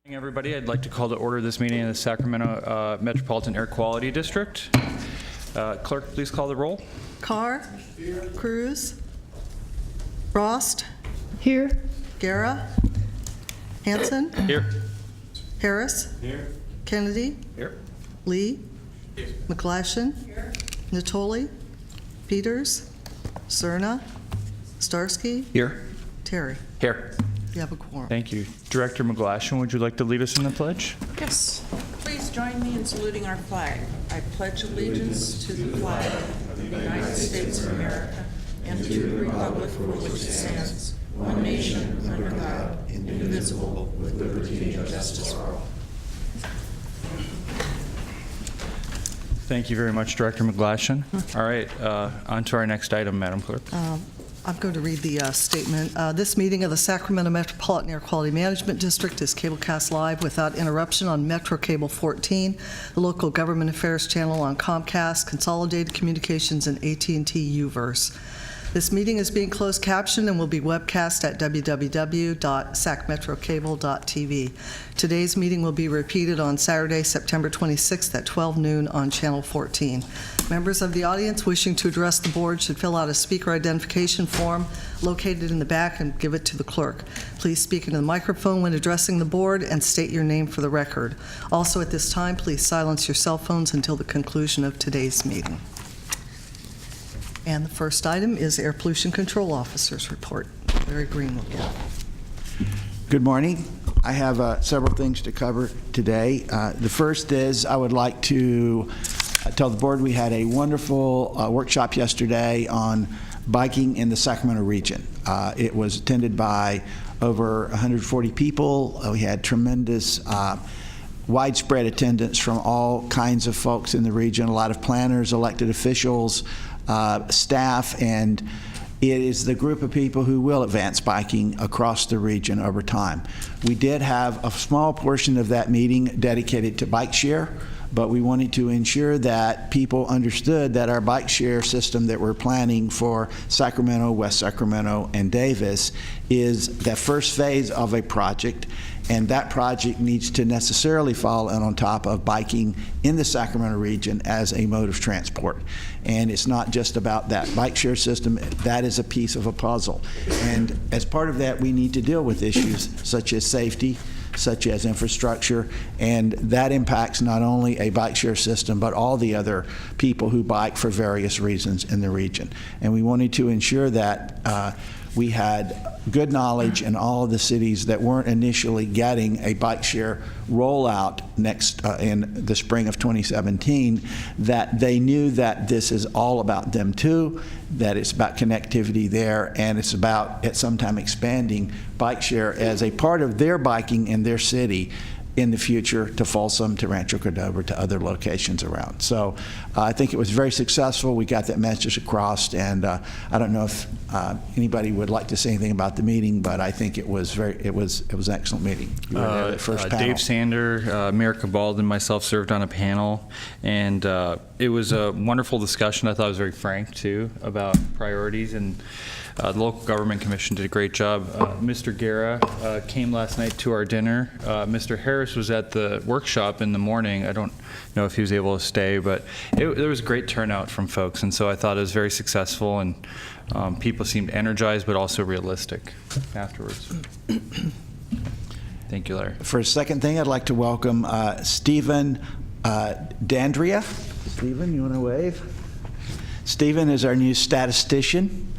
Everybody, I'd like to call to order this meeting in the Sacramento Metropolitan Air Quality District. Clerk, please call the roll. Carr. Here. Cruz. Frost. Here. Guerra. Hanson. Here. Harris. Here. Kennedy. Here. Lee. Here. McGlashan. Here. Natoli. Peters. Cerna. Starsky. Here. Terry. Here. You have a quorum. Thank you. Director McGlashan, would you like to lead us in the pledge? Yes. Please join me in saluting our flag. I pledge allegiance to the flag of the United States of America and to the republic for which it stands, one nation, under God, indivisible, with liberty and justice for all. Thank you very much, Director McGlashan. All right, on to our next item, Madam Clerk. I'm going to read the statement. This meeting of the Sacramento Metropolitan Air Quality Management District is cablecast live without interruption on Metro Cable 14, the local government affairs channel on Comcast, Consolidated Communications, and AT&T Uverse. This meeting is being closed captioned and will be webcast at www.sacmetrocable.tv. Today's meeting will be repeated on Saturday, September 26th at 12 noon on Channel 14. Members of the audience wishing to address the board should fill out a speaker identification form located in the back and give it to the clerk. Please speak into the microphone when addressing the board and state your name for the record. Also at this time, please silence your cell phones until the conclusion of today's meeting. And the first item is Air Pollution Control Officer's report. Larry Green will get it. Good morning. I have several things to cover today. The first is I would like to tell the board we had a wonderful workshop yesterday on biking in the Sacramento region. It was attended by over 140 people. We had tremendous widespread attendance from all kinds of folks in the region, a lot of planners, elected officials, staff, and it is the group of people who will advance biking across the region over time. We did have a small portion of that meeting dedicated to bike share, but we wanted to ensure that people understood that our bike share system that we're planning for Sacramento, West Sacramento, and Davis is the first phase of a project, and that project needs to necessarily fall on top of biking in the Sacramento region as a mode of transport. And it's not just about that bike share system, that is a piece of a puzzle. And as part of that, we need to deal with issues such as safety, such as infrastructure, and that impacts not only a bike share system, but all the other people who bike for various reasons in the region. And we wanted to ensure that we had good knowledge in all of the cities that weren't initially getting a bike share rollout in the spring of 2017, that they knew that this is all about them too, that it's about connectivity there, and it's about at some time expanding bike share as a part of their biking in their city in the future to Folsom, to Rancho Cordova, to other locations around. So I think it was very successful. We got that message across, and I don't know if anybody would like to say anything about the meeting, but I think it was an excellent meeting. You were there at the first panel. Dave Sander, Mayor Cabald, and myself served on a panel, and it was a wonderful discussion. I thought it was very frank, too, about priorities, and the local government commission did a great job. Mr. Guerra came last night to our dinner. Mr. Harris was at the workshop in the morning. I don't know if he was able to stay, but there was a great turnout from folks, and so I thought it was very successful, and people seemed energized but also realistic afterwards. Thank you, Larry. For a second thing, I'd like to welcome Stephen Dandria. Stephen, you want to wave? Stephen is our new statistician.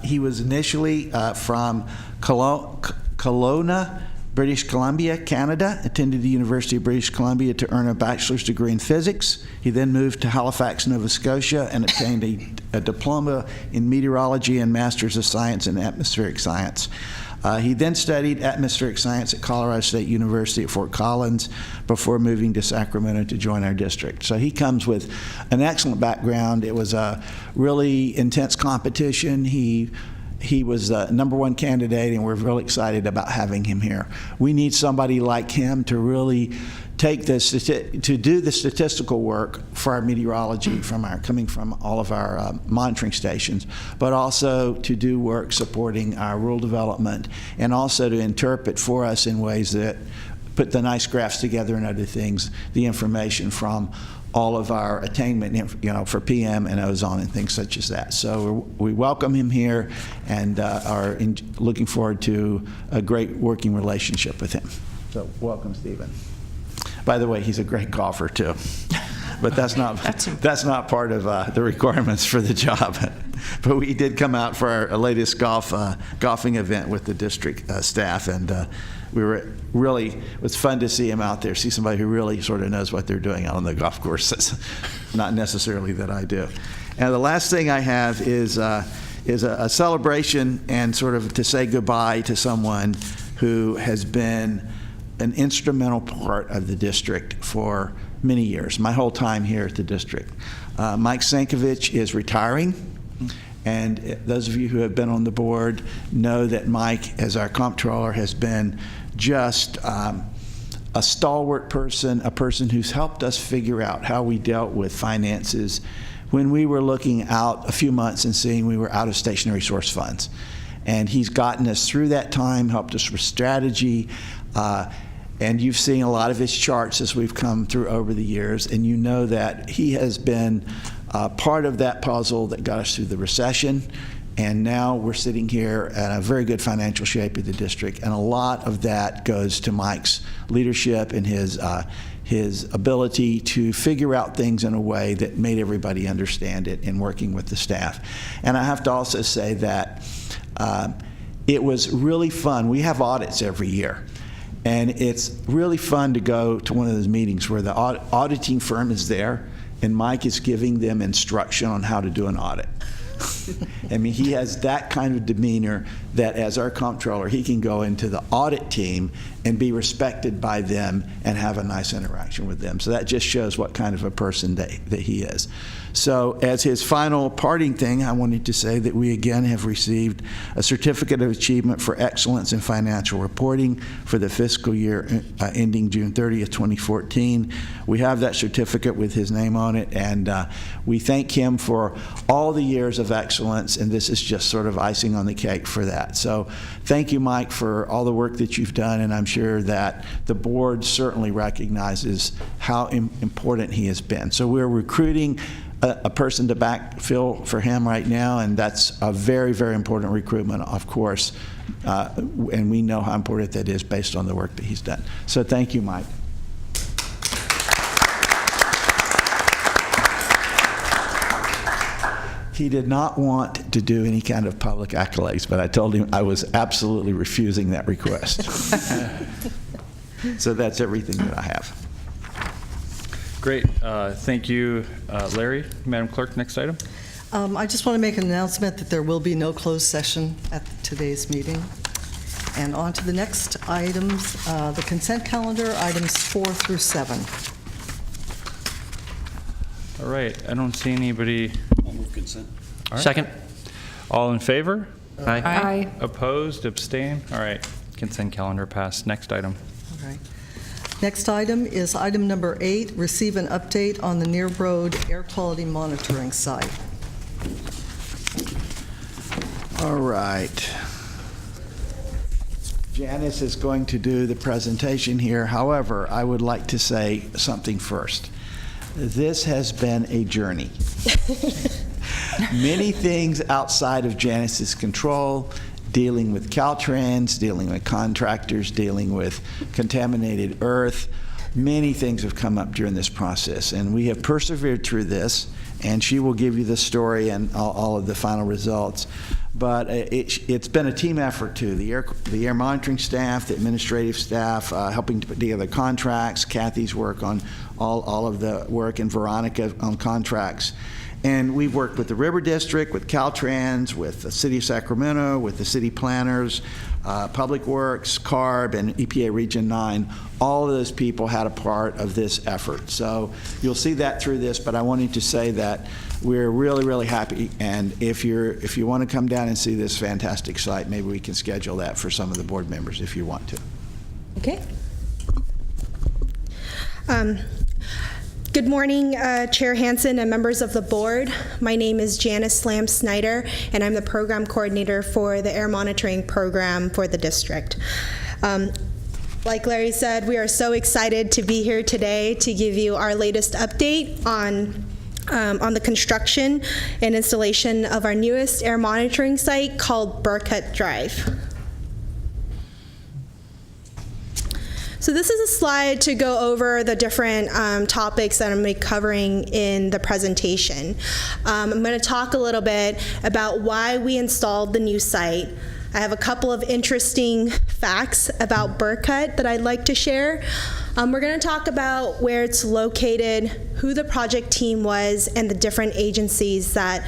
He was initially from Kelowna, British Columbia, Canada, attended the University of British Columbia to earn a bachelor's degree in physics. He then moved to Halifax, Nova Scotia, and obtained a diploma in meteorology and master's of science in atmospheric science. He then studied atmospheric science at Colorado State University at Fort Collins before moving to Sacramento to join our district. So he comes with an excellent background. It was a really intense competition. He was the #1 candidate, and we're really excited about having him here. We need somebody like him to really take this, to do the statistical work for our meteorology coming from all of our monitoring stations, but also to do work supporting our rural development, and also to interpret for us in ways that put the nice graphs together and other things, the information from all of our attainment, for PM and ozone and things such as that. So we welcome him here and are looking forward to a great working relationship with him. So welcome, Stephen. By the way, he's a great golfer too, but that's not part of the requirements for the job. But we did come out for our latest golfing event with the district staff, and it was fun to see him out there, see somebody who really sort of knows what they're doing out on the golf course. That's not necessarily that I do. And the last thing I have is a celebration and sort of to say goodbye to someone who has been an instrumental part of the district for many years, my whole time here at the district. Mike Sankovich is retiring, and those of you who have been on the board know that Mike, as our comptroller, has been just a stalwart person, a person who's helped us figure out how we dealt with finances when we were looking out a few months and seeing we were out of stationary source funds. And he's gotten us through that time, helped us with strategy, and you've seen a lot of his charts as we've come through over the years, and you know that he has been part of that puzzle that got us through the recession, and now we're sitting here in a very good financial shape of the district, and a lot of that goes to Mike's leadership and his ability to figure out things in a way that made everybody understand it in working with the staff. And I have to also say that it was really fun. We have audits every year. And it's really fun to go to one of those meetings where the auditing firm is there and Mike is giving them instruction on how to do an audit. I mean, he has that kind of demeanor that as our comptroller, he can go into the audit team and be respected by them and have a nice interaction with them. So that just shows what kind of a person that he is. So as his final parting thing, I wanted to say that we again have received a Certificate of Achievement for Excellence in Financial Reporting for the fiscal year ending June 30th, 2014. We have that certificate with his name on it, and we thank him for all the years of excellence, and this is just sort of icing on the cake for that. So thank you, Mike, for all the work that you've done, and I'm sure that the board certainly recognizes how important he has been. So we're recruiting a person to backfill for him right now, and that's a very, very important recruitment, of course, and we know how important that is based on the work that he's done. So thank you, Mike. He did not want to do any kind of public accolades, but I told him I was absolutely refusing that request. So that's everything that I have. Great. Thank you, Larry. Madam Clerk, next item. I just want to make an announcement that there will be no closed session at today's meeting. And on to the next items, the consent calendar, items 4 through 7. All right, I don't see anybody. I'll move consent. All right. Second. All in favor? Aye. Opposed, abstain? All right, consent calendar passed. Next item. All right. Next item is item number 8, receive an update on the Near Road air quality monitoring site. All right. Janice is going to do the presentation here. However, I would like to say something first. This has been a journey. Many things outside of Janice's control, dealing with Caltrans, dealing with contractors, dealing with contaminated earth. Many things have come up during this process, and we have persevered through this, and she will give you the story and all of the final results. But it's been a team effort, too. The air monitoring staff, the administrative staff, helping to put together contracts, Kathy's work on all of the work, and Veronica on contracts. And we've worked with the River District, with Caltrans, with the City of Sacramento, with the city planners, Public Works, CARB, and EPA Region 9. All of those people had a part of this effort. So you'll see that through this, but I wanted to say that we're really, really happy. And if you want to come down and see this fantastic site, maybe we can schedule that for some of the board members if you want to. Okay. Good morning, Chair Hansen and members of the board. My name is Janice Slam Snyder, and I'm the program coordinator for the air monitoring program for the district. Like Larry said, we are so excited to be here today to give you our latest update on the construction and installation of our newest air monitoring site called Burkett Drive. So this is a slide to go over the different topics that I'm going to be covering in the presentation. I'm going to talk a little bit about why we installed the new site. I have a couple of interesting facts about Burkett that I'd like to share. We're going to talk about where it's located, who the project team was, and the different agencies that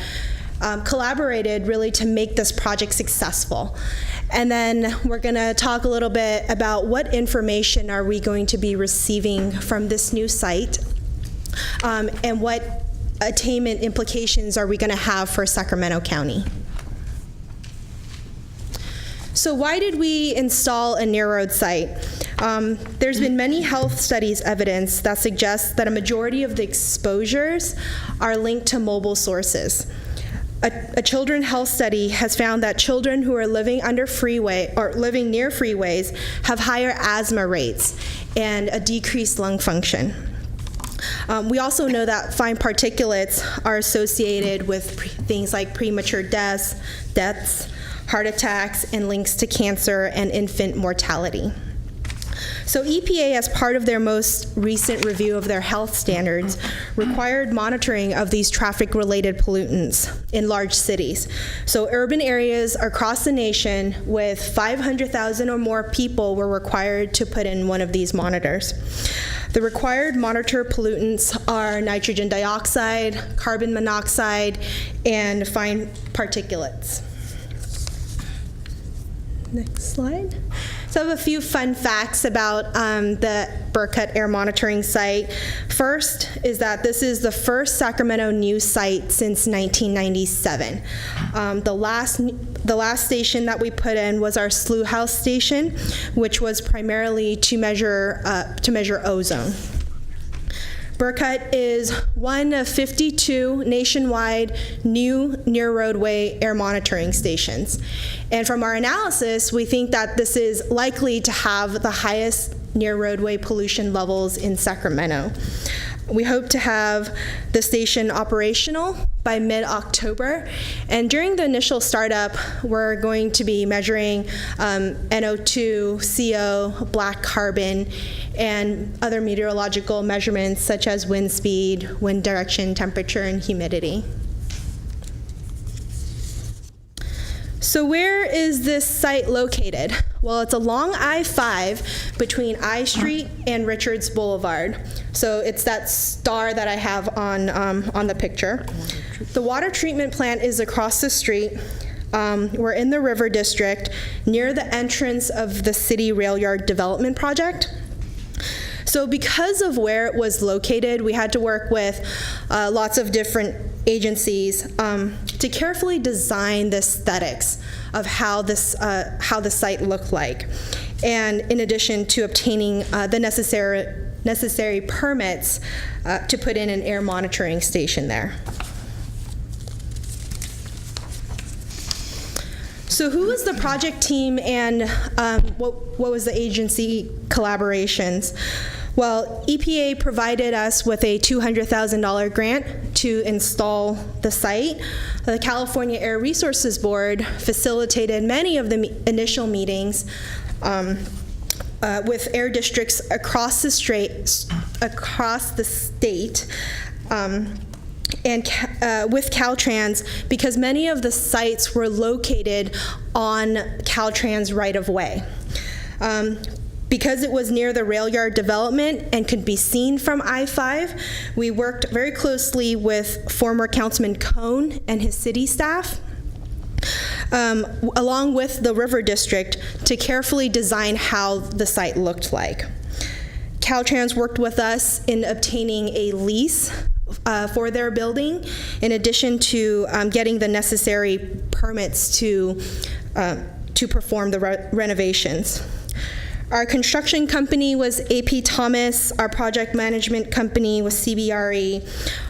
collaborated really to make this project successful. And then we're going to talk a little bit about what information are we going to be receiving from this new site, and what attainment implications are we going to have for Sacramento County. So why did we install a near road site? There's been many health studies evidence that suggests that a majority of the exposures are linked to mobile sources. A children's health study has found that children who are living under freeway or living near freeways have higher asthma rates and a decreased lung function. We also know that fine particulates are associated with things like premature deaths, heart attacks, and links to cancer and infant mortality. So EPA, as part of their most recent review of their health standards, required monitoring of these traffic-related pollutants in large cities. So urban areas across the nation with 500,000 or more people were required to put in one of these monitors. The required monitor pollutants are nitrogen dioxide, carbon monoxide, and fine particulates. Next slide. So I have a few fun facts about the Burkett Air Monitoring Site. First is that this is the first Sacramento news site since 1997. The last station that we put in was our Slough House station, which was primarily to measure ozone. Burkett is one of 52 nationwide new near roadway air monitoring stations. And from our analysis, we think that this is likely to have the highest near roadway pollution levels in Sacramento. We hope to have the station operational by mid-October. And during the initial startup, we're going to be measuring NO2, CO, black carbon, and other meteorological measurements such as wind speed, wind direction, temperature, and humidity. So where is this site located? Well, it's along I-5 between I Street and Richards Boulevard. So it's that star that I have on the picture. The water treatment plant is across the street. were in the River District near the entrance of the city rail yard development project. So because of where it was located, we had to work with lots of different agencies to carefully design the aesthetics of how the site looked like, and in addition to obtaining the necessary permits to put in an air monitoring station there. So who was the project team, and what was the agency collaborations? Well, EPA provided us with a $200,000 grant to install the site. The California Air Resources Board facilitated many of the initial meetings with air districts across the state, and with Caltrans, because many of the sites were located on Caltrans right-of-way. Because it was near the rail yard development and could be seen from I-5, we worked very closely with former Councilman Cohn and his city staff, along with the River District, to carefully design how the site looked like. Caltrans worked with us in obtaining a lease for their building, in addition to getting the necessary permits to perform the renovations. Our construction company was AP Thomas. Our project management company was CBRE.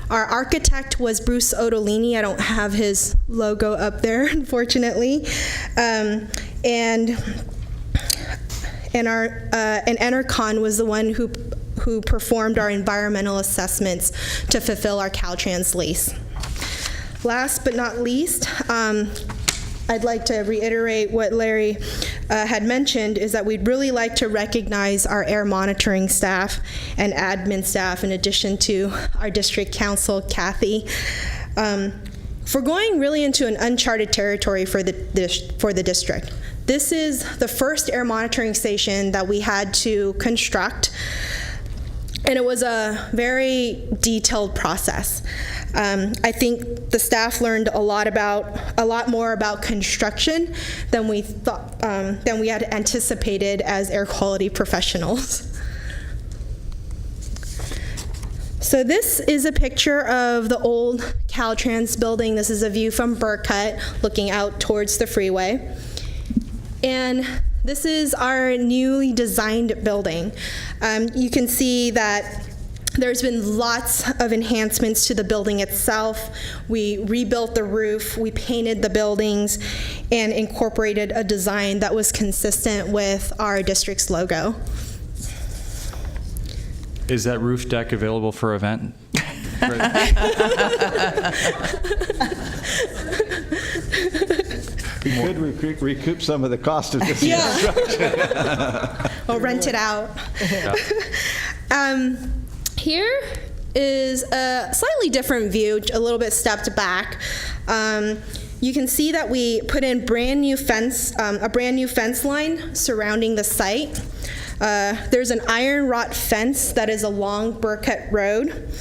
Our architect was Bruce Ottolini. I don't have his logo up there, unfortunately. And Enercon was the one who performed our environmental assessments to fulfill our Caltrans lease. Last but not least, I'd like to reiterate what Larry had mentioned, is that we'd really like to recognize our air monitoring staff and admin staff, in addition to our district council, Kathy, for going really into an uncharted territory for the district. This is the first air monitoring station that we had to construct, and it was a very detailed process. I think the staff learned a lot more about construction than we thought, than we had anticipated as air quality professionals. So this is a picture of the old Caltrans building. This is a view from Burkett, looking out towards the freeway. And this is our newly designed building. You can see that there's been lots of enhancements to the building itself. We rebuilt the roof, we painted the buildings, and incorporated a design that was consistent with our district's logo. Is that roof deck available for event? We could recoup some of the cost of this construction. Or rent it out. Yeah. Here is a slightly different view, a little bit stepped back. You can see that we put in a brand new fence line surrounding the site. There's an iron wrought fence that is along Burkett Road,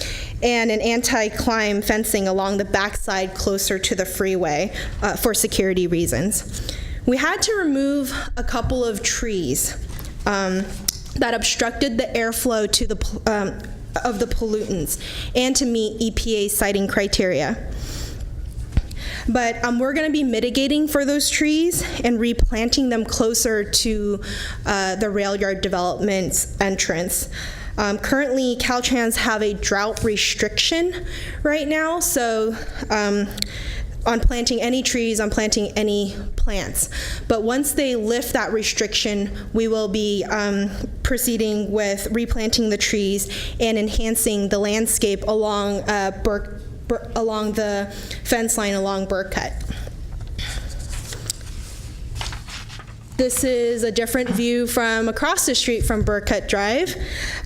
and an anti-climb fencing along the backside closer to the freeway for security reasons. We had to remove a couple of trees that obstructed the airflow to of the pollutants and to meet EPA siting criteria. But we're going to be mitigating for those trees and replanting them closer to the rail yard development's entrance. Currently, Caltrans have a drought restriction right now, so on planting any trees, on planting any plants. But once they lift that restriction, we will be proceeding with replanting the trees and enhancing the landscape along along the fence line along Burkett. This is a different view from across the street from Burkett Drive.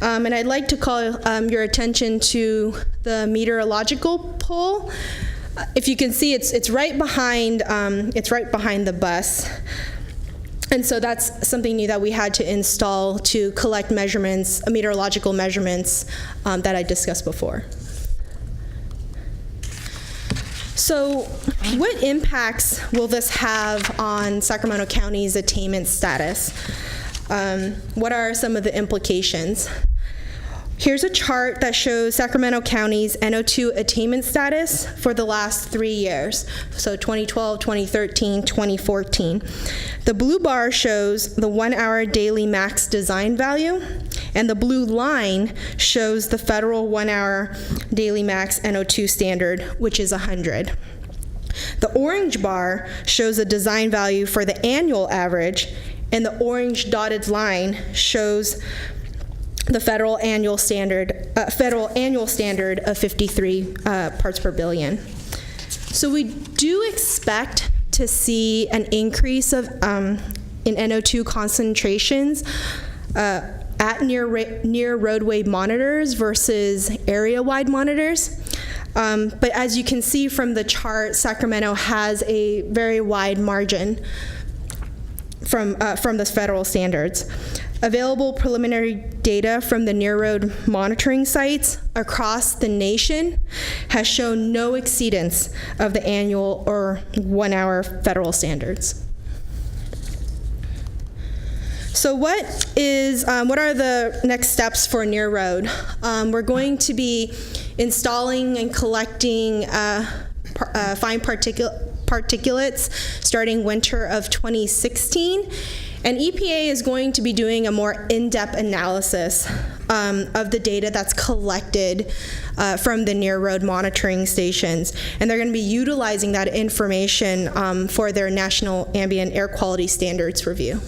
And I'd like to call your attention to the meteorological pole. If you can see, it's right behind the bus. And so that's something new that we had to install to collect measurements, meteorological measurements that I discussed before. So what impacts will this have on Sacramento County's attainment status? What are some of the implications? Here's a chart that shows Sacramento County's NO2 attainment status for the last 3 years, so 2012, 2013, 2014. The blue bar shows the 1 hour daily max design value, and the blue line shows the federal 1 hour daily max NO2 standard, which is 100. The orange bar shows the design value for the annual average, and the orange dotted line shows the federal annual standard of 53 parts per billion. So we do expect to see an increase of in NO2 concentrations at near roadway monitors versus area-wide monitors. But as you can see from the chart, Sacramento has a very wide margin from the federal standards. Available preliminary data from the near road monitoring sites across the nation has shown no exceedance of the annual or 1 hour federal standards. So what are the next steps for near road? We're going to be installing and collecting fine particulates starting winter of 2016. And EPA is going to be doing a more in-depth analysis of the data that's collected from the near road monitoring stations. And they're going to be utilizing that information for their National Ambient Air Quality Standards review.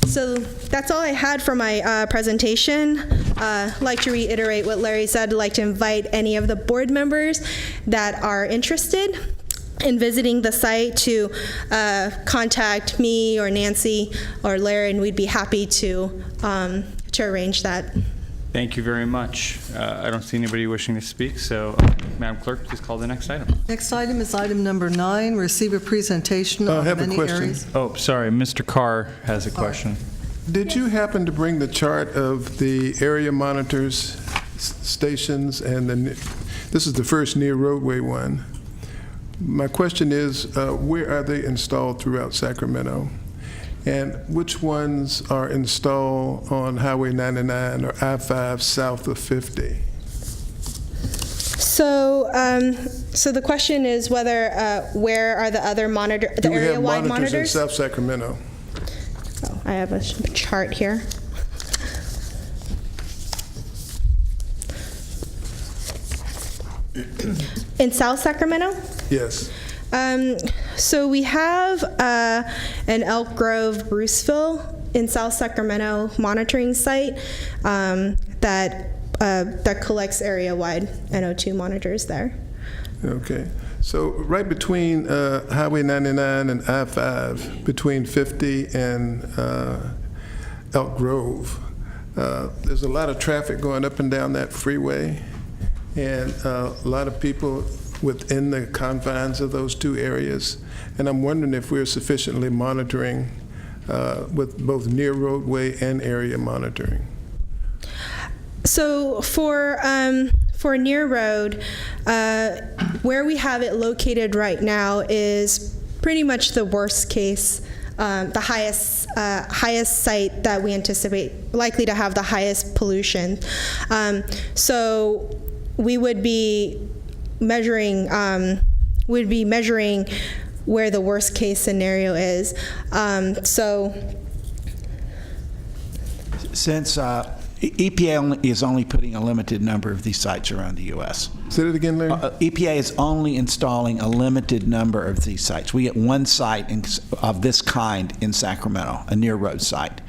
So that's all I had for my presentation. I'd like to reiterate what Larry said. I'd like to invite any of the board members that are interested in visiting the site to contact me or Nancy or Larry, and we'd be happy to arrange that. Thank you very much. I don't see anybody wishing to speak, so Madam Clerk, please call the next item. Next item is item number 9, receive a presentation on I have a many question. areas. Oh, sorry, Mr. Carr has a question. Did you happen to bring the chart of the area monitors stations and this is the first near roadway one? My question is, where are they installed throughout Sacramento? And which ones are installed on Highway 99 or I-5 south of 50? So, so the question is whether where are the other Do we have area-wide monitors in monitors? South Sacramento? Oh, I have a chart here. In South Sacramento? Yes. So we have an Elk Grove, Bruceville in South Sacramento monitoring site that collects area-wide NO2 monitors there. Okay. So right between Highway 99 and I-5, between 50 and Elk Grove, there's a lot of traffic going up and down that freeway, and a lot of people within the confines of those two areas. And I'm wondering if we're sufficiently monitoring with both near roadway and area monitoring. So for near road, where we have it located right now is pretty much the worst case, the highest site that we anticipate likely to have the highest pollution. So we would be measuring where the worst case scenario is. Since EPA is only putting a limited number of these sites around the U.S. Say that again, Larry? EPA is only installing a limited number of these sites. We get one site of this kind in Sacramento, a near road site.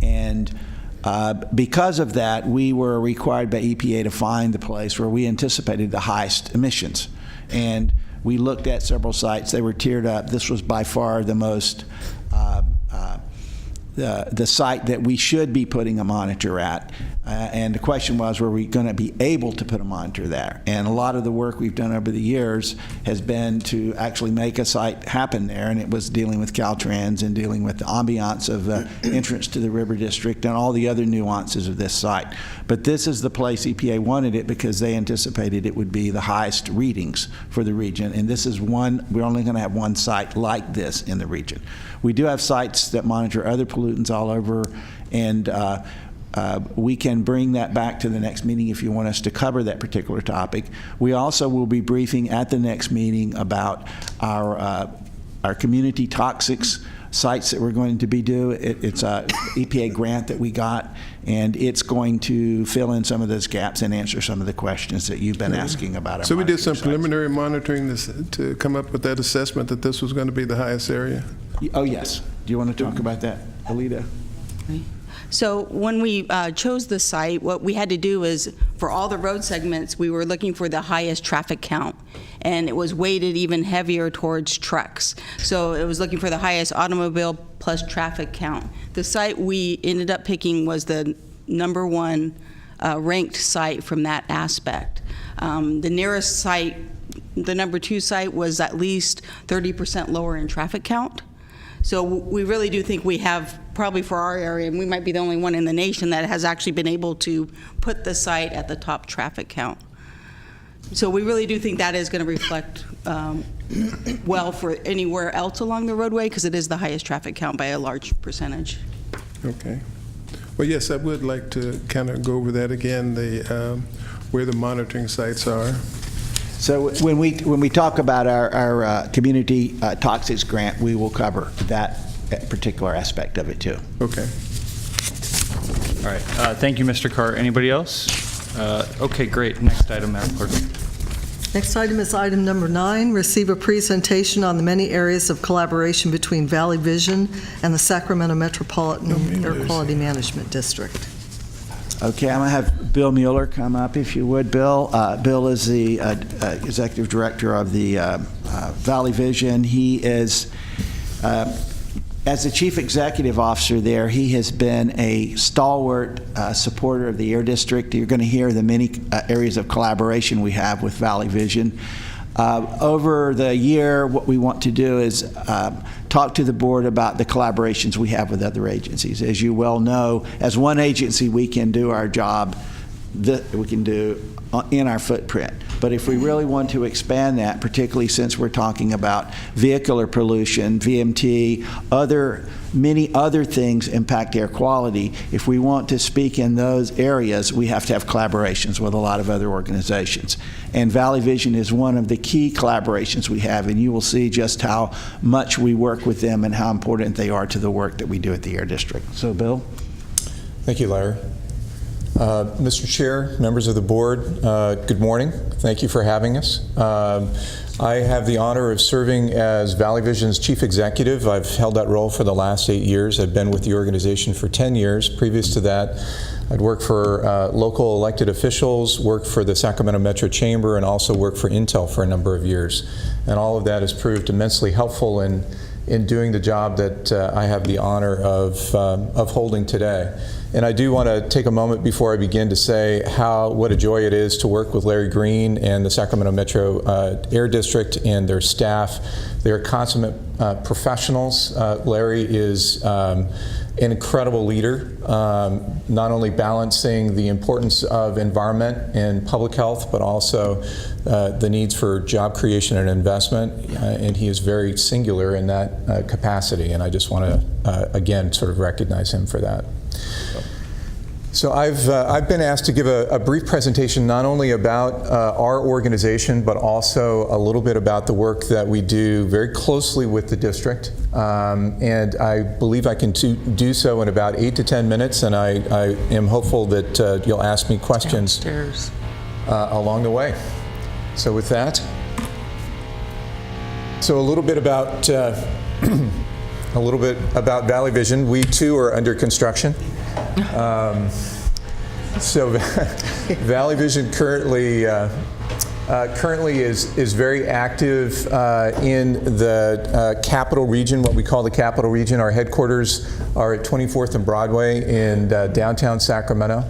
And because of that, we were required by EPA to find the place where we anticipated the highest emissions. And we looked at several sites. They were tiered up. This was by far the most the site that we should be putting a monitor at. And the question was, were we going to be able to put a monitor there? And a lot of the work we've done over the years has been to actually make a site happen there, and it was dealing with Caltrans and dealing with the ambiance of the entrance to the river district and all the other nuances of this site. But this is the place EPA wanted it because they anticipated it would be the highest readings for the region, and this is one, we're only going to have one site like this in the region. We do have sites that monitor other pollutants all over, and we can bring that back to the next meeting if you want us to cover that particular topic. We also will be briefing at the next meeting about our community toxics sites that we're going to be doing. It's a EPA grant that we got, and it's going to fill in some of those gaps and answer some of the questions that you've been asking about. So we did some sites. preliminary monitoring to come up with that assessment that this was going to be the highest area? Oh, yes. Do you want to talk about that, Alita? So when we chose the site, what we had to do is, for all the road segments, we were looking for the highest traffic count, and it was weighted even heavier towards trucks. So it was looking for the highest automobile plus traffic count. The site we ended up picking was the #1 ranked site from that aspect. The nearest site, the #2 site, was at least 30% lower in traffic count. So we really do think we have, probably for our area, and we might be the only one in the nation that has actually been able to put the site at the top traffic count. So we really do think that is going to reflect well for anywhere else along the roadway, because it is the highest traffic count by a large percentage. Okay. Well, yes, I would like to kind of go over that again, where the monitoring sites are. So when we talk about our community toxics grant, we will cover that particular aspect of it too. Okay. All right. Thank you, Mr. Carr. Anybody else? Okay, great. Next item, Madam Clerk. Next item is item number 9, receive a presentation on the many areas of collaboration between Valley Vision and the Sacramento Metropolitan Air Quality Management District. Okay, I'm going to have Bill Mueller come up, if you would, Bill. Bill is the Executive Director of the Valley Vision. He is, as the Chief Executive Officer there, he has been a stalwart supporter of the Air District. You're going to hear the many areas of collaboration we have with Valley Vision. Over the year, what we want to do is talk to the board about the collaborations we have with other agencies. As you well know, as one agency, we can do our job that we can do in our footprint. But if we really want to expand that, particularly since we're talking about vehicular pollution, VMT, many other things impact air quality, if we want to speak in those areas, we have to have collaborations with a lot of other organizations. And Valley Vision is one of the key collaborations we have, and you will see just how much we work with them and how important they are to the work that we do at the Air District. So, Bill? Thank you, Larry. Mr. Chair, members of the board, good morning. Thank you for having us. I have the honor of serving as Valley Vision's Chief Executive. I've held that role for the last 8 years. I've been with the organization for 10 years. Previous to that, I'd worked for local elected officials, worked for the Sacramento Metro Chamber, and also worked for Intel for a number of years. And all of that has proved immensely helpful in doing the job that I have the honor of holding today. And I do want to take a moment before I begin to say what a joy it is to work with Larry Green and the Sacramento Metro Air District and their staff. They're consummate professionals. Larry is an incredible leader, not only balancing the importance of environment and public health, but also the needs for job creation and investment, and he is very singular in that capacity, and I just want to, again, sort of recognize him for that. So I've been asked to give a brief presentation not only about our organization, but also a little bit about the work that we do very closely with the district. And I believe I can do so in about 8 to 10 minutes, and I am hopeful that you'll ask me questions along the way. So with that, so a little bit about Valley Vision. We too are under construction. So Valley Vision currently currently is very active in the Capital Region, what we call the Capital Region. Our headquarters are at 24th and Broadway in downtown Sacramento.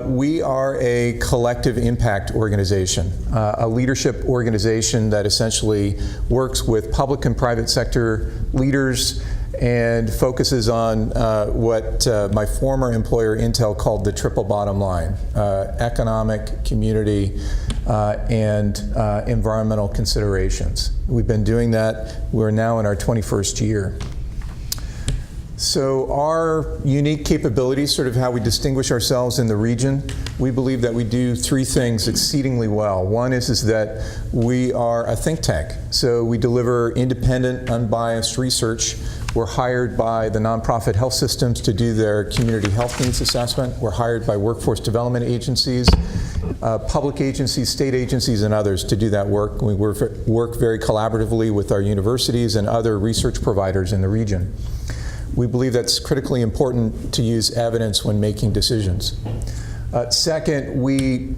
We are a collective impact organization, a leadership organization that essentially works with public and private sector leaders and focuses on what my former employer Intel called the triple bottom line: economic, community, and environmental considerations. We've been doing that. We're now in our 21st year. So our unique capabilities, sort of how we distinguish ourselves in the region, we believe that we do three things exceedingly well. One is that we are a think tank. So we deliver independent, unbiased research. We're hired by the nonprofit health systems to do their community health needs assessment. We're hired by workforce development agencies, public agencies, state agencies, and others to do that work. We work very collaboratively with our universities and other research providers in the region. We believe that's critically important to use evidence when making decisions. Second, we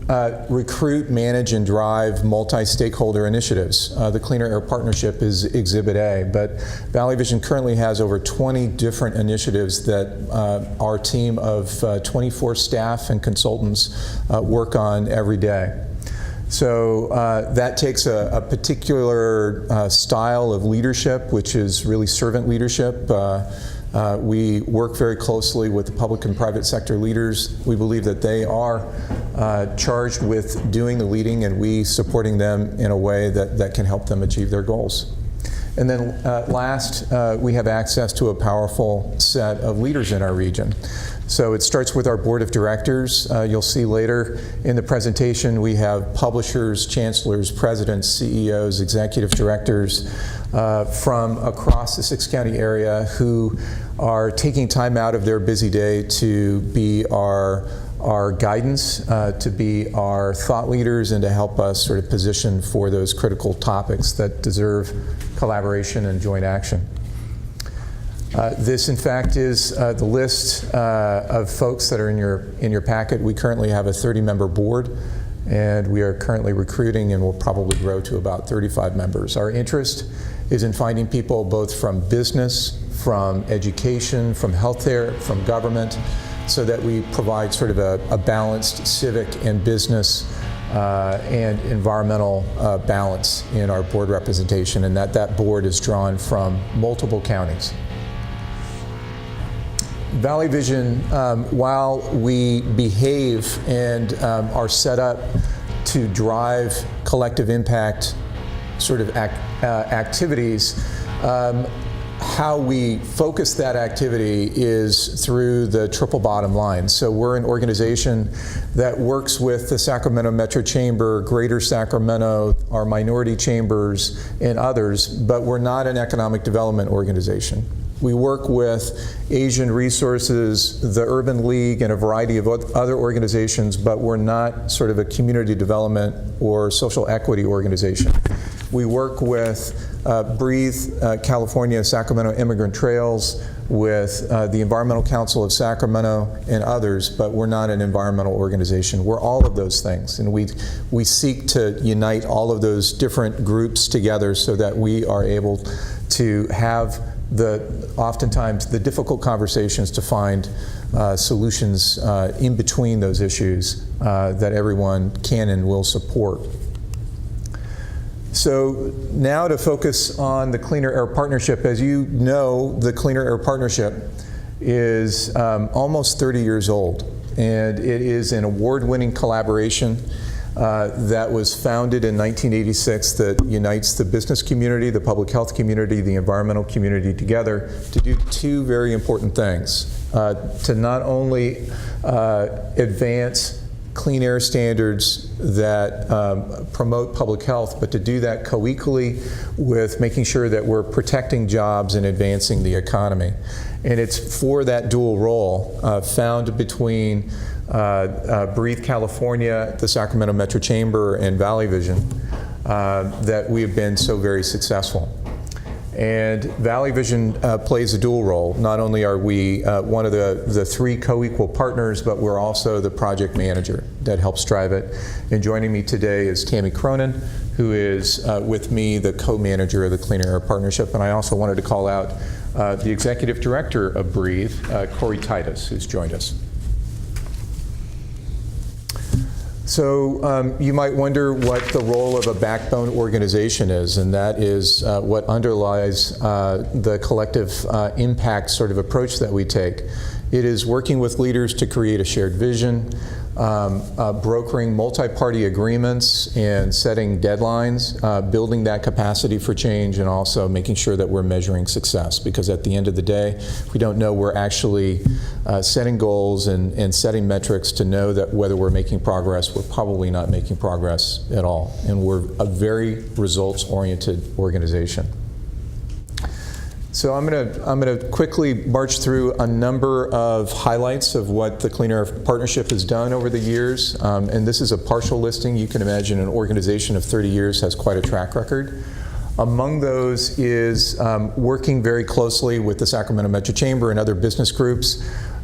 recruit, manage, and drive multi-stakeholder initiatives. The Cleaner Air Partnership is Exhibit A, but Valley Vision currently has over 20 different initiatives that our team of 24 staff and consultants work on every day. So that takes a particular style of leadership, which is really servant leadership. We work very closely with the public and private sector leaders. We believe that they are charged with doing the leading, and we supporting them in a way that can help them achieve their goals. And then last, we have access to a powerful set of leaders in our region. So it starts with our board of directors. You'll see later in the presentation we have publishers, chancellors, presidents, CEOs, executive directors from across the six-county area who are taking time out of their busy day to be our guidance, to be our thought leaders, and to help us sort of position for those critical topics that deserve collaboration and joint action. This, in fact, is the list of folks that are in your packet. We currently have a 30-member board, and we are currently recruiting and will probably grow to about 35 members. Our interest is in finding people both from business, from education, from healthcare, from government, so that we provide sort of a balanced civic and business and environmental balance in our board representation, and that board is drawn from multiple counties. Valley Vision, while we behave and are set up to drive collective impact sort of activities, how we focus that activity is through the triple bottom line. So we're an organization that works with the Sacramento Metro Chamber, Greater Sacramento, our minority chambers, and others, but we're not an economic development organization. We work with Asian Resources, the Urban League, and a variety of other organizations, but we're not sort of a community development or social equity organization. We work with Breathe California, Sacramento Immigrant Trails, with the Environmental Council of Sacramento and others, but we're not an environmental organization. We're all of those things, and we seek to unite all of those different groups together so that we are able to have oftentimes the difficult conversations to find solutions in between those issues that everyone can and will support. So now to focus on the Cleaner Air Partnership. As you know, the Cleaner Air Partnership is almost 30 years old, and it is an award-winning collaboration that was founded in 1986 that unites the business community, the public health community, the environmental community together to do two very important things. To not only advance clean air standards that promote public health, but to do that co-equally with making sure that we're protecting jobs and advancing the economy. And it's for that dual role found between Breathe California, the Sacramento Metro Chamber, and Valley Vision that we have been so very successful. And Valley Vision plays a dual role. Not only are we one of the 3 co-equal partners, but we're also the project manager that helps drive it. And joining me today is Tammy Cronin, who is with me, the co-manager of the Clean Air Partnership. And I also wanted to call out the executive director of Breathe, Corey Titus, who's joined us. So you might wonder what the role of a backbone organization is, and that is what underlies the collective impact sort of approach that we take. It is working with leaders to create a shared vision, brokering multi-party agreements and setting deadlines, building that capacity for change, and also making sure that we're measuring success. Because at the end of the day, if we don't know we're actually setting goals and setting metrics to know that whether we're making progress, we're probably not making progress at all. And we're a very results-oriented organization. So I'm going to quickly march through a number of highlights of what the Clean Air Partnership has done over the years. And this is a partial listing. You can imagine an organization of 30 years has quite a track record. Among those is working very closely with the Sacramento Metro Chamber and other business groups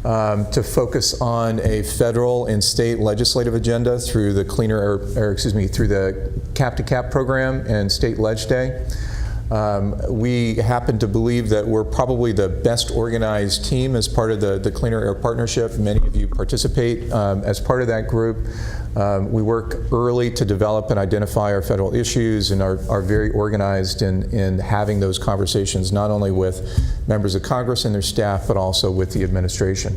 to focus on a federal and state legislative agenda through the through the Cap to Cap program and State Ledge Day. We happen to believe that we're probably the best organized team as part of the Cleaner Air Partnership. Many of you participate as part of that group. We work early to develop and identify our federal issues and are very organized in having those conversations, not only with members of Congress and their staff, but also with the administration.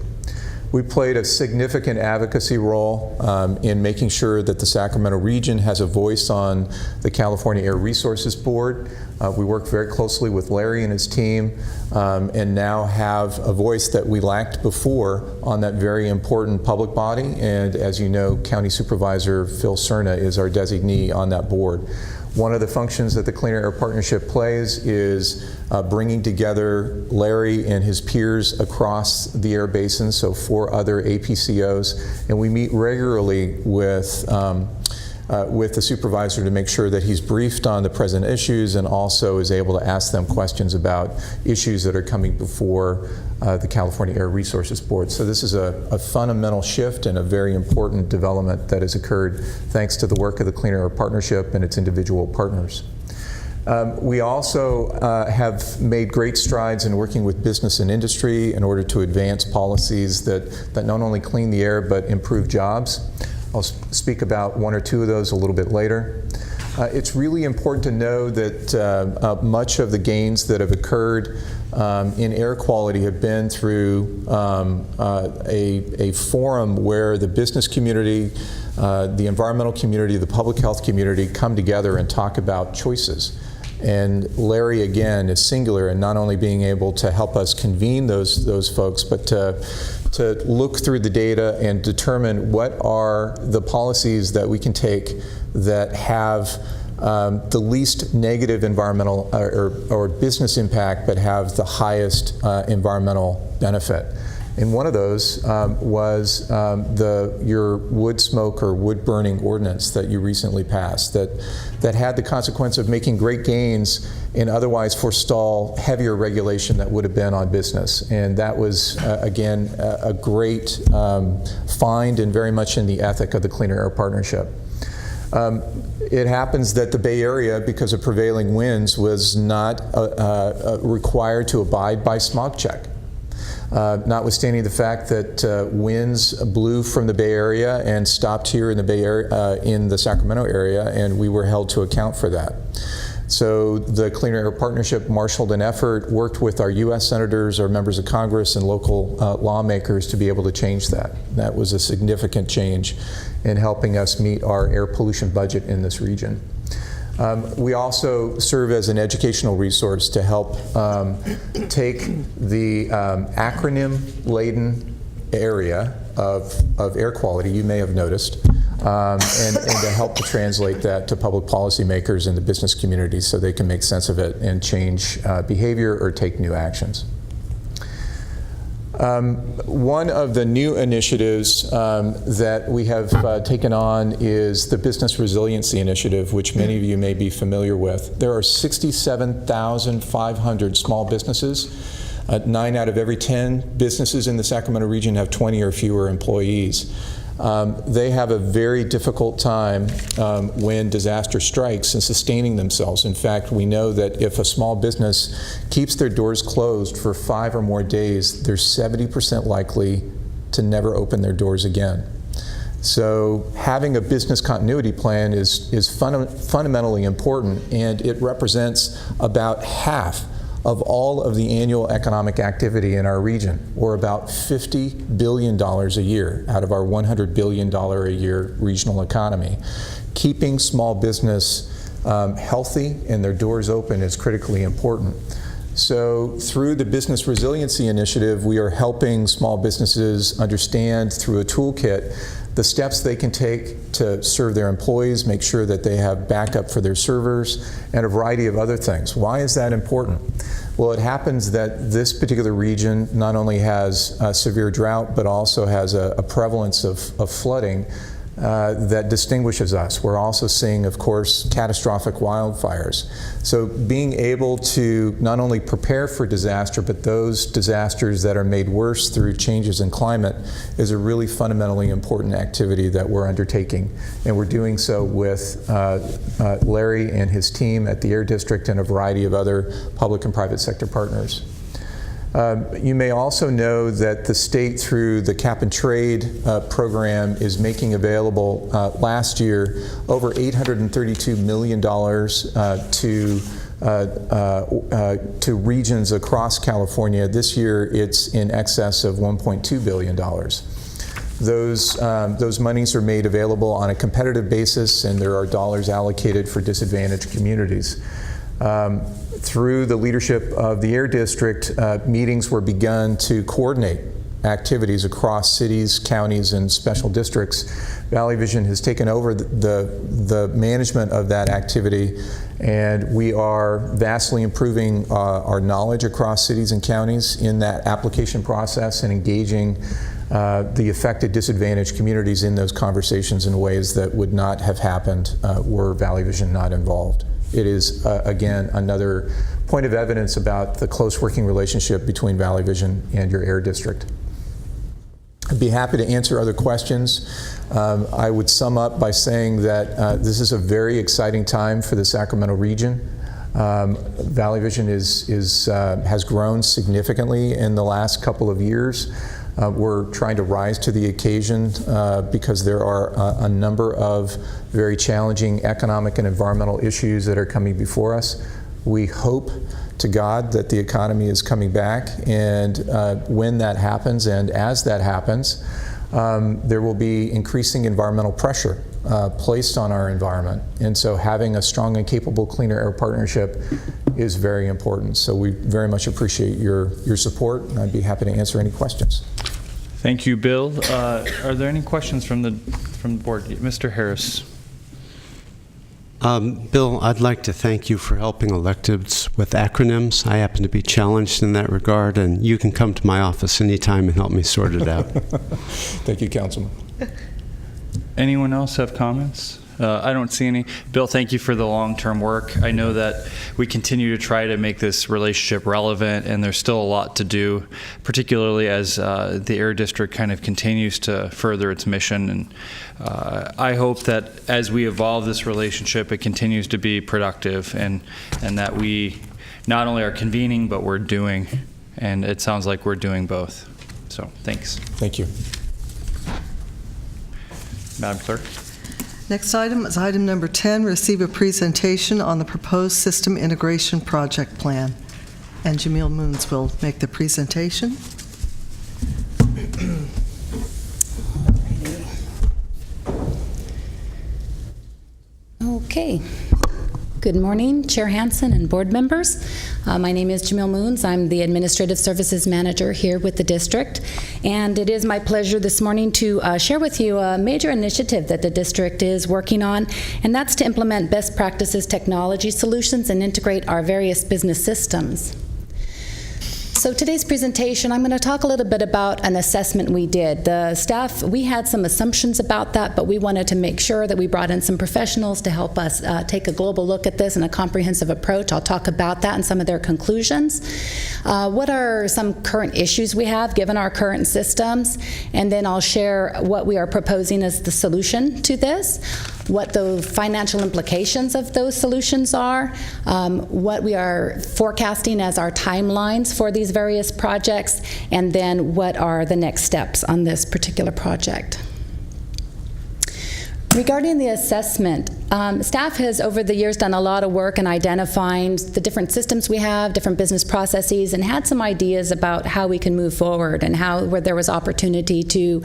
We played a significant advocacy role in making sure that the Sacramento region has a voice on the California Air Resources Board. We work very closely with Larry and his team and now have a voice that we lacked before on that very important public body. And as you know, County Supervisor Phil Cerna is our designee on that board. One of the functions that the Clean Air Partnership plays is bringing together Larry and his peers across the air basin, so 4 other APCOs, and we meet regularly with the supervisor to make sure that he's briefed on the present issues and also is able to ask them questions about issues that are coming before the California Air Resources Board. So this is a fundamental shift and a very important development that has occurred thanks to the work of the Clean Air Partnership and its individual partners. We also have made great strides in working with business and industry in order to advance policies that not only clean the air but improve jobs. I'll speak about 1 or 2 of those a little bit later. It's really important to know that much of the gains that have occurred in air quality have been through a forum where the business community, the environmental community, the public health community come together and talk about choices. And Larry, again, is singular in not only being able to help us convene those folks, but to look through the data and determine what are the policies that we can take that have the least negative environmental or business impact, but have the highest environmental benefit. And one of those was your wood smoke or wood burning ordinance that you recently passed that had the consequence of making great gains and otherwise forestall heavier regulation that would have been on business. And that was, again, a great find and very much in the ethic of the Clean Air Partnership. It happens that the Bay Area, because of prevailing winds, was not required to abide by smog check. Notwithstanding the fact that winds blew from the Bay Area and stopped here in the Bay Area, in the Sacramento area, and we were held to account for that. So the Clean Air Partnership marshaled an effort, worked with our U.S. senators, our members of Congress, and local lawmakers to be able to change that. That was a significant change in helping us meet our air pollution budget in this region. We also serve as an educational resource to help take the acronym-laden area of air quality, you may have noticed, and to help to translate that to public policymakers and the business community so they can make sense of it and change behavior or take new actions. One of the new initiatives that we have taken on is the Business Resiliency Initiative, which many of you may be familiar with. There are 67,500 small businesses. 9 out of every 10 businesses in the Sacramento region have 20 or fewer employees. They have a very difficult time when disaster strikes in sustaining themselves. In fact, we know that if a small business keeps their doors closed for 5 or more days, they're 70% likely to never open their doors again. So having a business continuity plan is fundamentally important, and it represents about half of all of the annual economic activity in our region, or about $50 billion a year out of our $100 billion a year regional economy. Keeping small business healthy and their doors open is critically important. So through the Business Resiliency Initiative, we are helping small businesses understand through a toolkit the steps they can take to serve their employees, make sure that they have backup for their servers, and a variety of other things. Why is that important? Well, it happens that this particular region not only has a severe drought, but also has a prevalence of flooding that distinguishes us. We're also seeing, of course, catastrophic wildfires. So being able to not only prepare for disaster, but those disasters that are made worse through changes in climate is a really fundamentally important activity that we're undertaking. And we're doing so with Larry and his team at the Air District and a variety of other public and private sector partners. You may also know that the state, through the Cap and Trade program, is making available last year over $832 million to regions across California. This year, it's in excess of $1.2 billion. Those monies are made available on a competitive basis, and there are dollars allocated for disadvantaged communities. Through the leadership of the Air District, meetings were begun to coordinate activities across cities, counties, and special districts. Valley Vision has taken over the management of that activity, and we are vastly improving our knowledge across cities and counties in that application process and engaging the affected disadvantaged communities in those conversations in ways that would not have happened were Valley Vision not involved. It is, again, another point of evidence about the close working relationship between Valley Vision and your Air District. I'd be happy to answer other questions. I would sum up by saying that this is a very exciting time for the Sacramento region. Valley Vision has grown significantly in the last couple of years. We're trying to rise to the occasion because there are a number of very challenging economic and environmental issues that are coming before us. We hope to God that the economy is coming back, and when that happens and as that happens, there will be increasing environmental pressure placed on our environment. And so having a strong and capable Cleaner Air Partnership is very important. So we very much appreciate your support, and I'd be happy to answer any questions. Thank you, Bill. Are there any questions from the board? Mr. Harris. Bill, I'd like to thank you for helping electeds with acronyms. I happen to be challenged in that regard, and you can come to my office anytime and help me sort it out. Thank you, Councilman. Anyone else have comments? I don't see any. Bill, thank you for the long-term work. I know that we continue to try to make this relationship relevant, and there's still a lot to do, particularly as the Air District kind of continues to further its mission. And I hope that as we evolve this relationship, it continues to be productive, and that we not only are convening, but we're doing. And it sounds like we're doing both. So thanks. Thank you. Madam Clerk. Next item is item number 10, receive a presentation on the proposed system integration project plan. And Jamil Moons will make the presentation. Okay. Good morning, Chair Hansen and board members. My name is Jamil Moons. I'm the Administrative Services Manager here with the district, and it is my pleasure this morning to share with you a major initiative that the district is working on, and that's to implement best practices technology solutions and integrate our various business systems. So today's presentation, I'm going to talk a little bit about an assessment we did. The staff, we had some assumptions about that, but we wanted to make sure that we brought in some professionals to help us take a global look at this and a comprehensive approach. I'll talk about that and some of their conclusions. What are some current issues we have given our current systems? And then I'll share what we are proposing as the solution to this, what the financial implications of those solutions are, what we are forecasting as our timelines for these various projects, and then what are the next steps on this particular project. Regarding the assessment, staff has over the years done a lot of work in identifying the different systems we have, different business processes, and had some ideas about how we can move forward and where there was opportunity to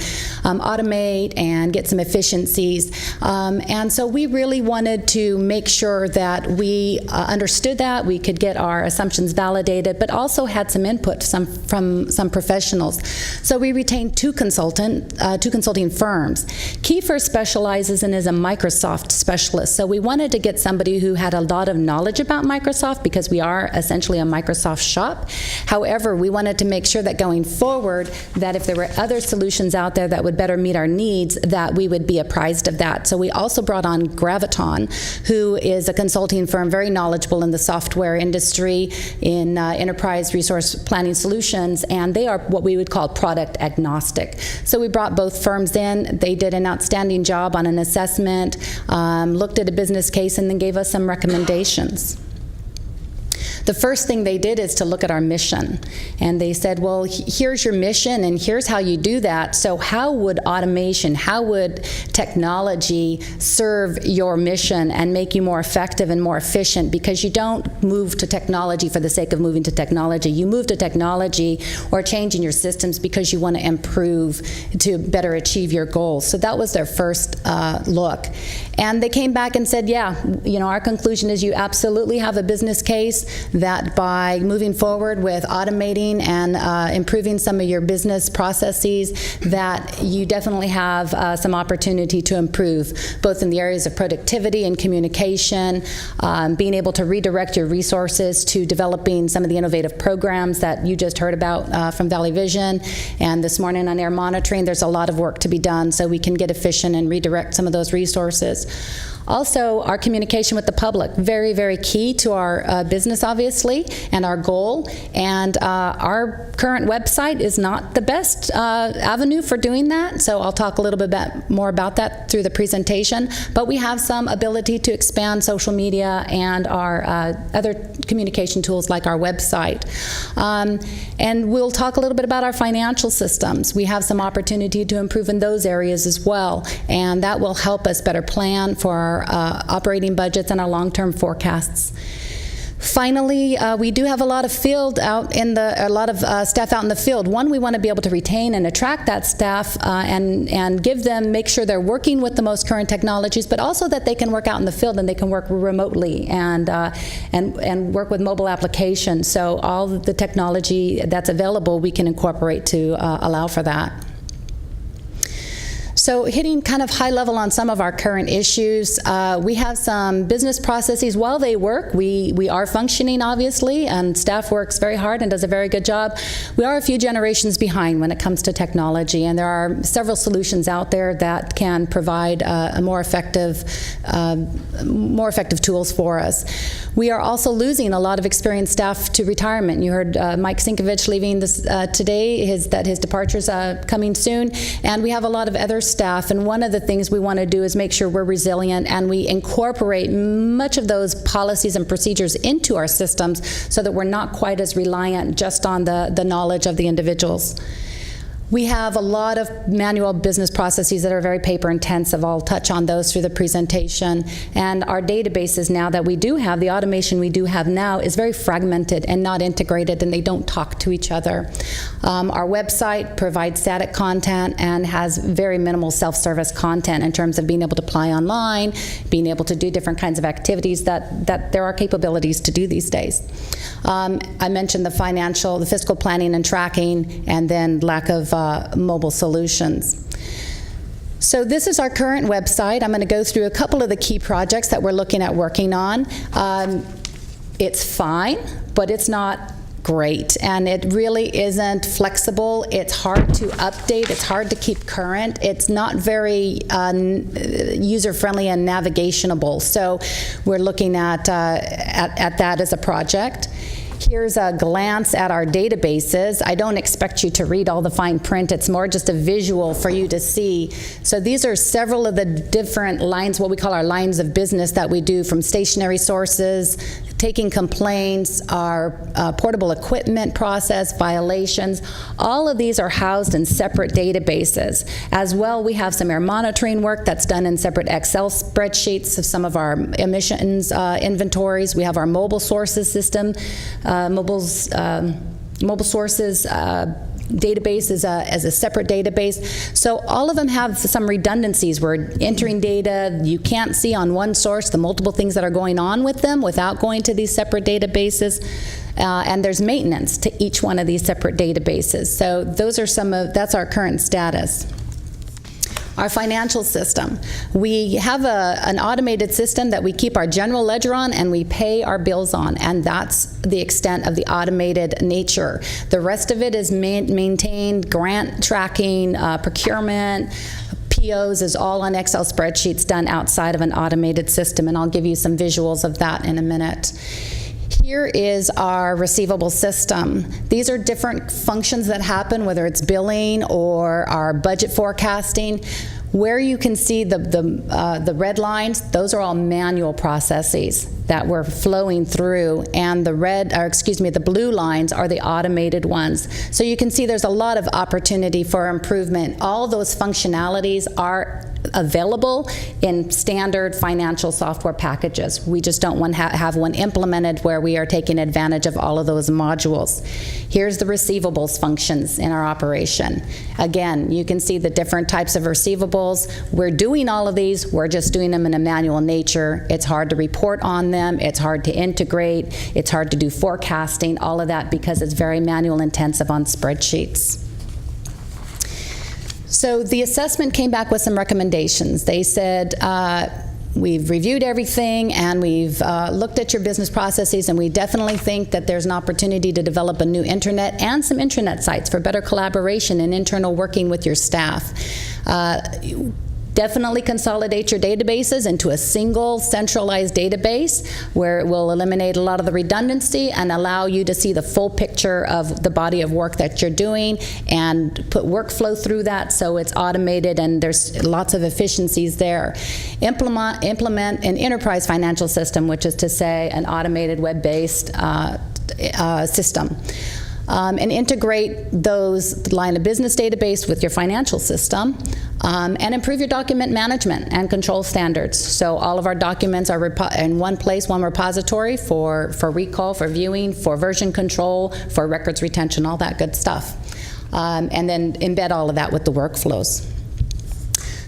automate and get some efficiencies. And so we really wanted to make sure that we understood that, we could get our assumptions validated, but also had some input from some professionals. So we retained two consulting firms. Kiefer specializes and is a Microsoft specialist. So we wanted to get somebody who had a lot of knowledge about Microsoft because we are essentially a Microsoft shop. However, we wanted to make sure that going forward, that if there were other solutions out there that would better meet our needs, that we would be apprised of that. So we also brought on Graviton, who is a consulting firm very knowledgeable in the software industry, in enterprise resource planning solutions, and they are what we would call product agnostic. So we brought both firms in. They did an outstanding job on an assessment, looked at a business case, and then gave us some recommendations. The first thing they did is to look at our mission. And they said, well, here's your mission and here's how you do that. So how would automation, how would technology serve your mission and make you more effective and more efficient? Because you don't move to technology for the sake of moving to technology. You move to technology or changing your systems because you want to improve to better achieve your goals. So that was their first look. And they came back and said, yeah, our conclusion is you absolutely have a business case that by moving forward with automating and improving some of your business processes, that you definitely have some opportunity to improve, both in the areas of productivity and communication, being able to redirect your resources to developing some of the innovative programs that you just heard about from Valley Vision. And this morning on air monitoring, there's a lot of work to be done so we can get efficient and redirect some of those resources. Also, our communication with the public, very, very key to our business, obviously, and our goal. And our current website is not the best avenue for doing that, so I'll talk a little bit more about that through the presentation. But we have some ability to expand social media and our other communication tools like our website. And we'll talk a little bit about our financial systems. We have some opportunity to improve in those areas as well, and that will help us better plan for our operating budgets and our long-term forecasts. Finally, we do have a lot of staff out in the field. One, we want to be able to retain and attract that staff and give them, make sure they're working with the most current technologies, but also that they can work out in the field and they can work remotely and work with mobile applications. So all the technology that's available, we can incorporate to allow for that. So hitting kind of high level on some of our current issues, we have some business processes. While they work, we are functioning, obviously, and staff works very hard and does a very good job. We are a few generations behind when it comes to technology, and there are several solutions out there that can provide more effective tools for us. We are also losing a lot of experienced staff to retirement. You heard Mike Sinkovich leaving this today, his departure's coming soon, and we have a lot of other staff, and one of the things we want to do is make sure we're resilient and we incorporate much of those policies and procedures into our systems so that we're not quite as reliant just on the knowledge of the individuals. We have a lot of manual business processes that are very paper intensive. I'll touch on those through the presentation. And our databases now that we do have, the automation we do have now is very fragmented and not integrated, and they don't talk to each other. Our website provides static content and has very minimal self-service content in terms of being able to apply online, being able to do different kinds of activities that there are capabilities to do these days. I mentioned the fiscal planning and tracking, and then lack of mobile solutions. So this is our current website. I'm going to go through a couple of the key projects that we're looking at working on. It's fine, but it's not great. And it really isn't flexible. It's hard to update. It's hard to keep current. It's not very user-friendly and navigationable. So we're looking at that as a project. Here's a glance at our databases. I don't expect you to read all the fine print. It's more just a visual for you to see. So these are several of the different lines, what we call our lines of business that we do, from stationary sources, taking complaints, our portable equipment process, violations. All of these are housed in separate databases. As well, we have some air monitoring work that's done in separate Excel spreadsheets of some of our emissions inventories. We have our mobile sources system, mobile sources database as a separate database. So all of them have some redundancies. We're entering data you can't see on one source, the multiple things that are going on with them without going to these separate databases. And there's maintenance to each one of these separate databases. So those are that's our current status. Our financial system. We have an automated system that we keep our general ledger on and we pay our bills on, and that's the extent of the automated nature. The rest of it is maintained, grant tracking, procurement, POs is all on Excel spreadsheets done outside of an automated system, and I'll give you some visuals of that in a minute. Here is our receivable system. These are different functions that happen, whether it's billing or our budget forecasting. Where you can see the red lines, those are all manual processes that we're flowing through, and the blue lines are the automated ones. So you can see there's a lot of opportunity for improvement. All those functionalities are available in standard financial software packages. We just don't want to have one implemented where we are taking advantage of all of those modules. Here's the receivables functions in our operation. Again, you can see the different types of receivables. We're doing all of these, we're just doing them in a manual nature. It's hard to report on them, it's hard to integrate, it's hard to do forecasting, all of that because it's very manual intensive on spreadsheets. So the assessment came back with some recommendations. They said, we've reviewed everything and we've looked at your business processes, and we definitely think that there's an opportunity to develop a new intranet and some intranet sites for better collaboration and internal working with your staff. Definitely consolidate your databases into a single centralized database where it will eliminate a lot of the redundancy and allow you to see the full picture of the body of work that you're doing, and put workflow through that so it's automated and there's lots of efficiencies there. Implement an enterprise financial system, which is to say an automated web-based system. And integrate those line of business database with your financial system, and improve your document management and control standards. So all of our documents are in one place, one repository for recall, for viewing, for version control, for records retention, all that good stuff. And then embed all of that with the workflows.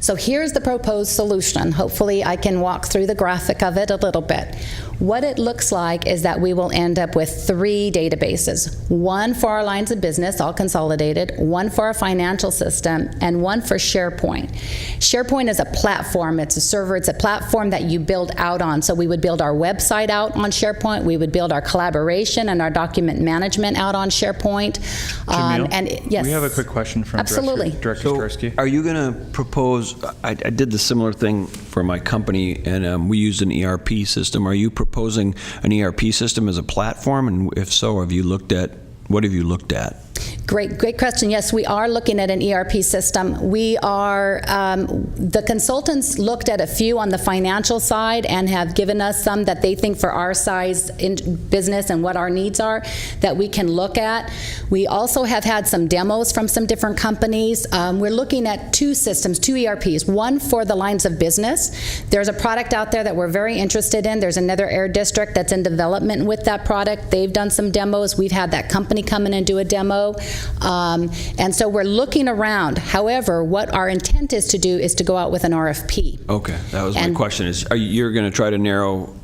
So here's the proposed solution. Hopefully I can walk through the graphic of it a little bit. What it looks like is that we will end up with 3 databases. One for our lines of business, all consolidated, one for our financial system, and one for SharePoint. SharePoint is a platform, it's a server, it's a platform that you build out on. So we would build our website out on SharePoint, we would build our collaboration and our document management out on SharePoint. Jamil, yes. we have a quick question from Absolutely. Director Starsky. Are you going to propose, I did the similar thing for my company, and we used an ERP system. Are you proposing an ERP system as a platform? And if so, what have you looked at? Great question. Yes, we are looking at an ERP system. We are, the consultants looked at a few on the financial side and have given us some that they think for our size in business and what our needs are that we can look at. We also have had some demos from some different companies. We're looking at 2 systems, 2 ERPs, one for the lines of business. There's a product out there that we're very interested in. There's another air district that's in development with that product. They've done some demos. We've had that company come in and do a demo. And so we're looking around. However, what our intent is to do is to go out with an RFP. Okay, that was my question. You're going to try to narrow,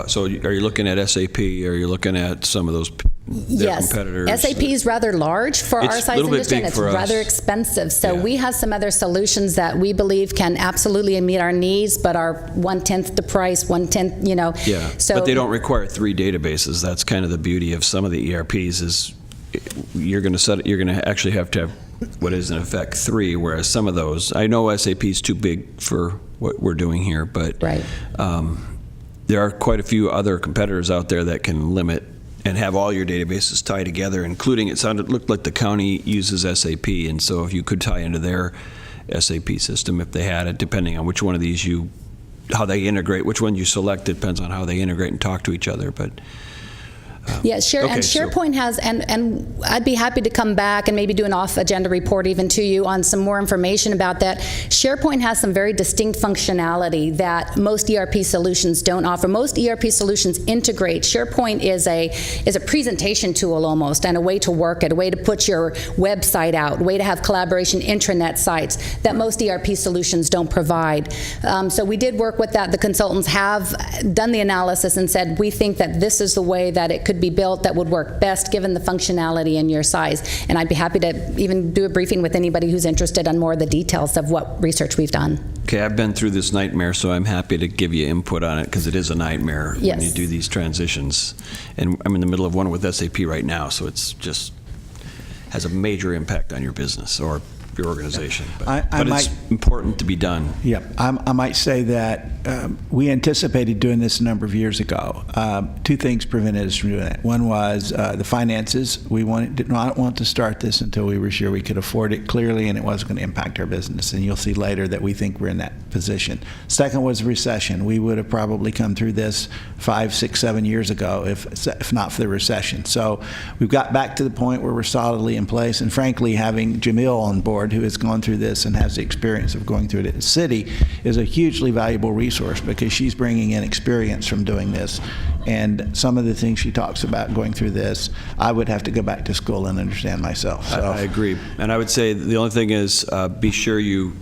so are you looking at SAP, or are you looking at some of those their competitors? SAP is rather large for It's our a size little bit industry, big and it's for us. rather expensive. So Yeah. we have some other solutions that we believe can absolutely meet our needs, but are 1/10 the price, 1/10, you know. Yeah, So but they don't require 3 databases. That's kind of the beauty of some of the ERPs is you're going to actually have to have what is in effect 3, whereas some of those, I know SAP is too big for what we're doing here, but Right. there are quite a few other competitors out there that can limit and have all your databases tie together, including looked like the county uses SAP, and so if you could tie into their SAP system if they had it, depending on which one of these how they integrate, which one you select depends on how they integrate and talk to each other, but Yeah, Okay, and so- SharePoint has, and I'd be happy to come back and maybe do an off-agenda report even to you on some more information about that. SharePoint has some very distinct functionality that most ERP solutions don't offer. Most ERP solutions integrate. SharePoint is a presentation tool almost, and a way to work it, a way to put your website out, a way to have collaboration intranet sites that most ERP solutions don't provide. So we did work with that. The consultants have done the analysis and said, we think that this is the way that it could be built that would work best given the functionality and your size. And I'd be happy to even do a briefing with anybody who's interested on more of the details of what research we've done. okay, I've been through this nightmare, so I'm happy to give you input on it because it is a nightmare Yes. when you do these transitions. And I'm in the middle of one with SAP right now, so it's just has a major impact on your business or your organization. But, I but it's might- important to be done. Yep. I might say that we anticipated doing this a number of years ago. 2 things prevented us from doing it. One was the finances. We did not want to start this until we were sure we could afford it clearly and it wasn't going to impact our business. And you'll see later that we think we're in that position. Second was recession. We would have probably come through this 5, 6, 7 years ago if not for the recession. So we've got back to the point where we're solidly in place. And frankly, having Jamil on board, who has gone through this and has the experience of going through it at the city, is a hugely valuable resource because she's bringing in experience from doing this. And some of the things she talks about going through this, I would have to go back to school and understand myself. So I agree. And I would say the only thing is be sure you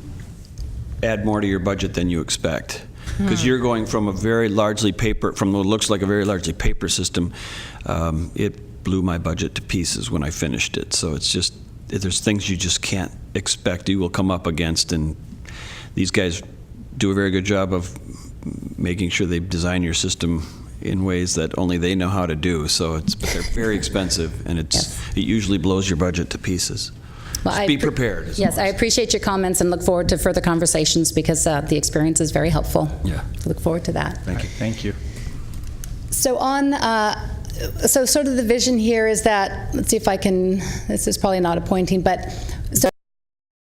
add more to your budget than you expect. Because you're going from a very largely from what looks like a very largely paper system. It blew my budget to pieces when I finished it. So it's just, there's things you just can't expect you will come up against, and these guys do a very good job of making sure they design your system in ways that only they know how to do. So but they're very expensive, and it usually blows your budget to pieces. Well, Just be prepared. Yes, I appreciate your comments and look forward to further conversations because the experience is very helpful. Yeah. Look forward to that. Thank you. Thank you. So so sort of the vision here is that, let's see if I can, this is probably not a pointing, but